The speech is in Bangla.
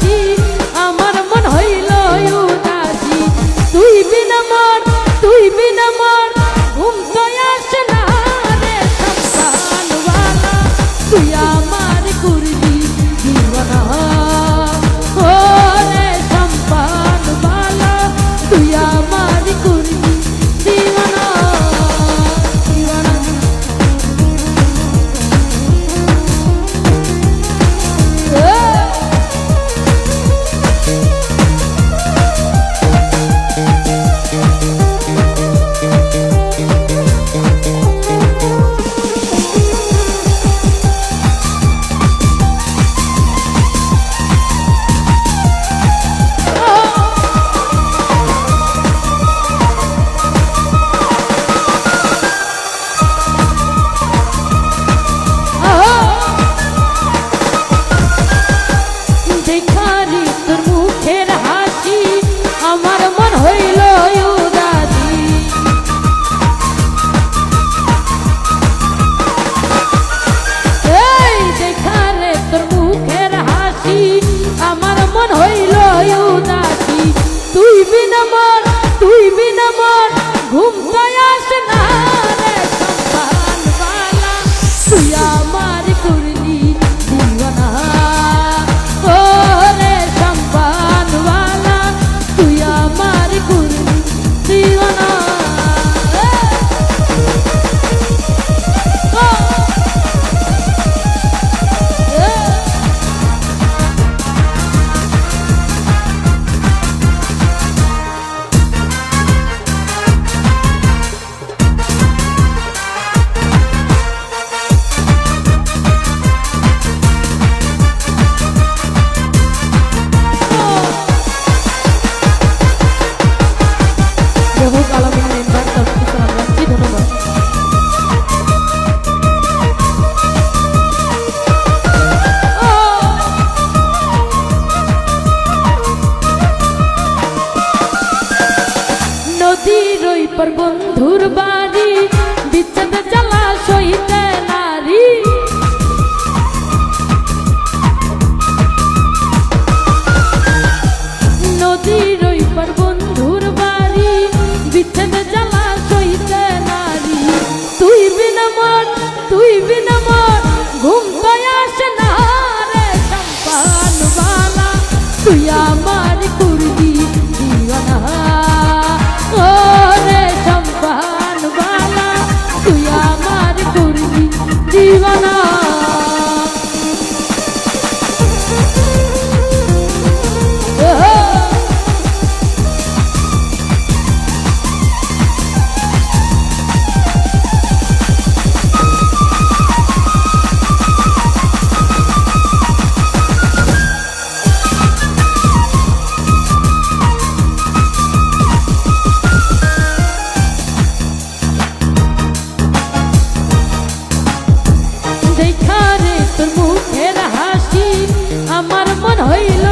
হাসি আমার মন হইল উদাসী তুই বিনা মন ঘুম তো আসে না রে সম্পানওয়ালা তুই আমার করলি দিওয়ানা ও রে সম্পানওয়ালা তুই আমার করলি দিওয়ানা দিওয়ানা তুই বিনা মন ঘুম তো আসে না রে সম্পানওয়ালা তুই আমার করলি দিওয়ানা ও রে সম্পানওয়ালা তুই আমার করলি দিওয়ানা নদীর ওই পার বন্ধুর বাড়ি বিচ্ছেদ জ্বালা সইতে নারী নদীর ওই পার বন্ধুর বাড়ি বিচ্ছেদ জ্বালা সইতে নারী তুই বিনা মন ঘুম তো আসে না রে সম্পানওয়ালা তুই আমার করলি দিওয়ানা ও রে সম্পানওয়ালা তুই আমার করলি দিওয়ানা আমার মন হইল